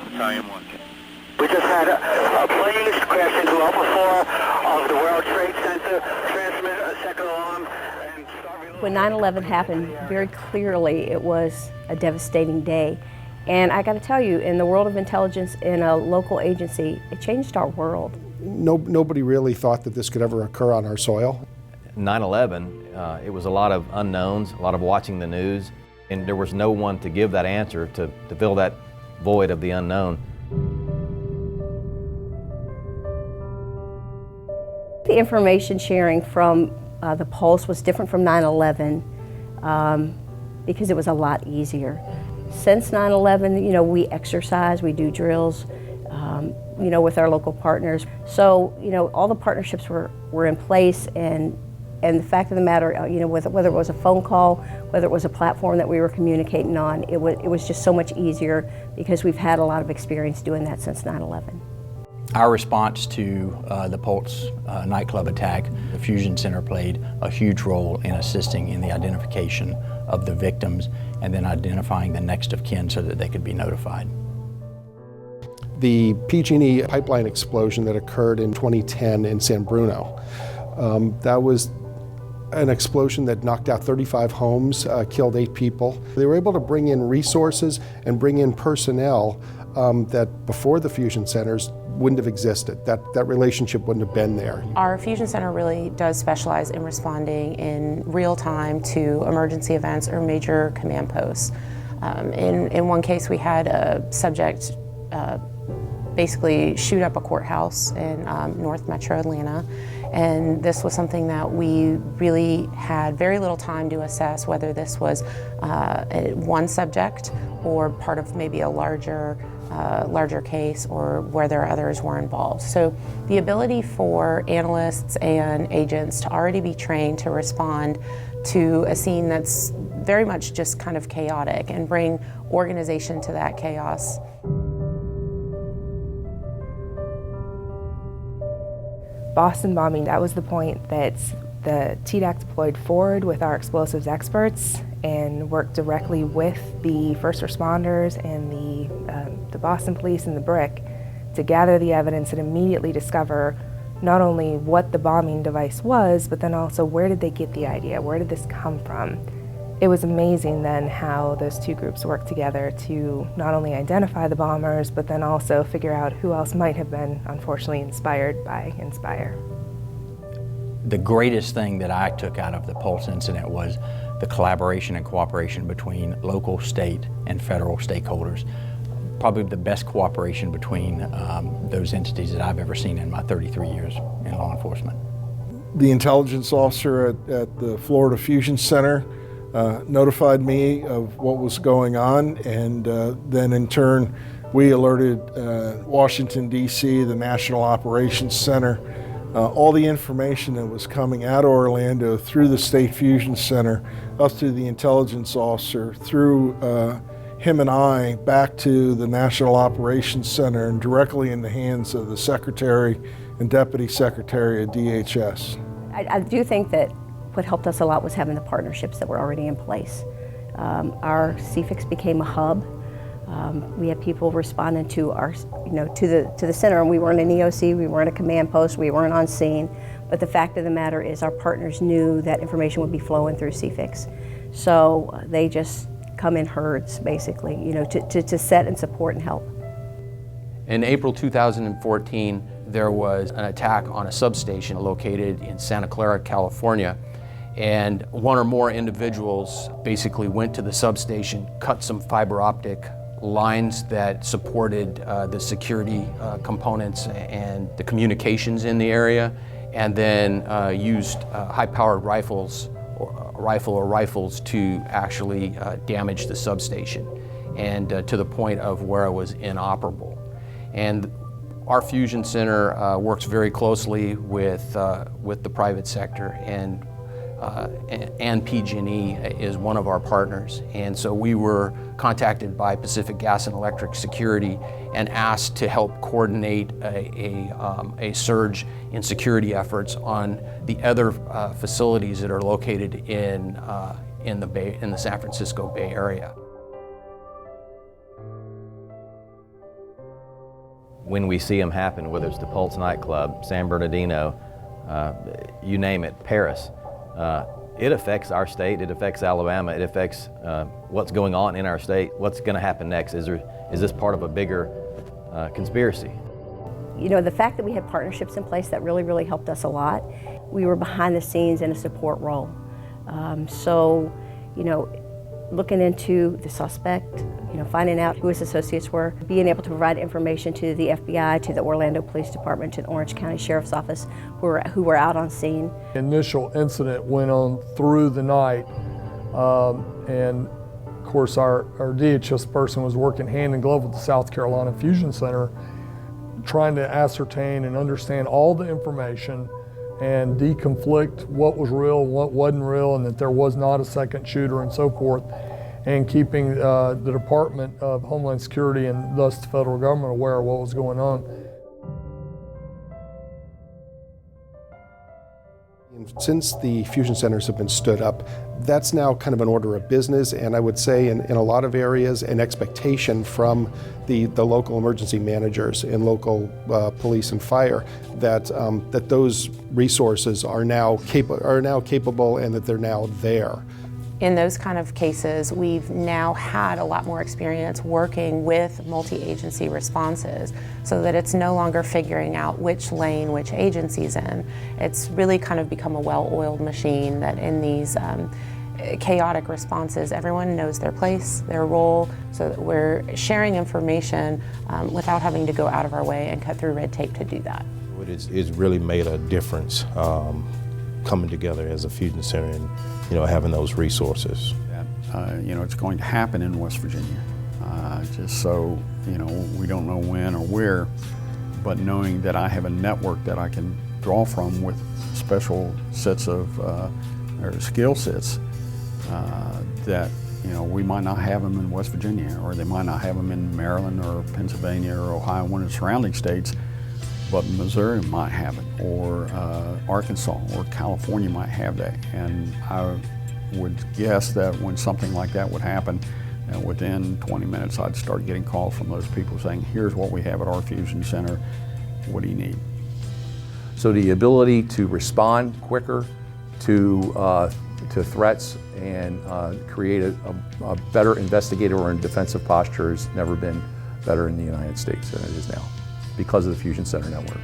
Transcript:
Battalion 1. We just had a plane crash into Alpha 4 of the World Trade Center, transmit a second alarm, and when 9/11 happened, very clearly it was a devastating day. And I got to tell you, in the world of intelligence in a local agency, it changed our world. Nobody really thought that this could ever occur on our soil. 9/11, it was a lot of unknowns, a lot of watching the news, and there was no one to give that answer to fill that void of the unknown. The information sharing from the Pulse was different from 9/11 because it was a lot easier. Since 9/11, you know, we exercise, we do drills, you know, with our local partners. So, you know, all the partnerships were in place, and the fact of the matter, you know, whether it was a phone call, whether it was a platform that we were communicating on, it was just so much easier because we've had a lot of experience doing that since 9/11. Our response to the Pulse nightclub attack, the Fusion Center played a huge role in assisting in the identification of the victims and then identifying the next of kin so that they could be notified. The PG&E pipeline explosion that occurred in 2010 in San Bruno, that was an explosion that knocked out 35 homes, killed 8 people. They were able to bring in resources and bring in personnel that before the fusion centers wouldn't have existed. That relationship wouldn't have been there. Our Fusion Center really does specialize in responding in real time to emergency events or major command posts. In one case, we had a subject basically shoot up a courthouse in North Metro Atlanta. And this was something that we really had very little time to assess whether this was one subject or part of maybe a larger case, or whether others were involved. So the ability for analysts and agents to already be trained to respond to a scene that's very much just kind of chaotic and bring organization to that chaos. Boston bombing, that was the point that the TDAC deployed forward with our explosives experts and worked directly with the first responders and the Boston police and the BRIC to gather the evidence and immediately discover not only what the bombing device was, but then also where did they get the idea, where did this come from? It was amazing then how those two groups worked together to not only identify the bombers, but then also figure out who else might have been unfortunately inspired by Inspire. The greatest thing that I took out of the Pulse incident was the collaboration and cooperation between local, state, and federal stakeholders. Probably the best cooperation between those entities that I've ever seen in my 33 years in law enforcement. The intelligence officer at the Florida Fusion Center notified me of what was going on, and then in turn we alerted Washington, D.C., the National Operations Center. All the information that was coming out of Orlando through the State Fusion Center up to the intelligence officer, through him and I, back to the National Operations Center and directly in the hands of the Secretary and Deputy Secretary of DHS. I do think that what helped us a lot was having the partnerships that were already in place. Our CFIX became a hub. We had people responding to our, to the center, and we weren't an EOC, we weren't a command post, we weren't on scene. But the fact of the matter is, our partners knew that information would be flowing through CFIX, so they just come in herds, basically, to set and support and help. In April 2014, there was an attack on a substation located in Santa Clara, California. And one or more individuals basically went to the substation, cut some fiber optic lines that supported the security components and the communications in the area, and then used high-powered rifles to actually damage the substation, and to the point of where it was inoperable. And our Fusion Center works very closely with the private sector, and PG&E is one of our partners. And so we were contacted by Pacific Gas and Electric Security and asked to help coordinate a surge in security efforts on the other facilities that are located in the San Francisco Bay Area. when we see them happen, whether it's the Pulse nightclub, San Bernardino, you name it, Paris, it affects our state, it affects Alabama, it affects what's going on in our state. What's going to happen next? Is this part of a bigger conspiracy? You know, the fact that we had partnerships in place, that really, really helped us a lot. We were behind the scenes in a support role. So, you know, looking into the suspect, you know, finding out who his associates were, being able to provide information to the FBI, to the Orlando Police Department, to the Orange County Sheriff's Office, who were out on scene. The initial incident went on through the night, and of course our DHS person was working hand in glove with the South Carolina Fusion Center, trying to ascertain and understand all the information and deconflict what was real, what wasn't real, and that there was not a second shooter and so forth, and keeping the Department of Homeland Security and thus the federal government aware of what was going on. Since the fusion centers have been stood up, that's now kind of an order of business, and I would say in a lot of areas an expectation from the local emergency managers and local police and fire that that those resources are now capable and that they're now there. In those kind of cases, we've now had a lot more experience working with multi-agency responses so that it's no longer figuring out which lane which agency's in. It's really kind of become a well-oiled machine that in these chaotic responses, everyone knows their place, their role, so that we're sharing information without having to go out of our way and cut through red tape to do that. It's really made a difference coming together as a fusion center and having those resources. It's going to happen in West Virginia, just so we don't know when or where, but knowing that I have a network that I can draw from with special sets of or skill sets that we might not have them in West Virginia, or they might not have them in Maryland or Pennsylvania or Ohio, one of the surrounding states, but Missouri might have it, or Arkansas or California might have that. And I would guess that when something like that would happen, within 20 minutes I'd start getting calls from those people saying, here's what we have at our fusion center, what do you need? So the ability to respond quicker to threats and create a better investigative or defensive posture has never been better in the United States than it is now, because of the Fusion Center Network.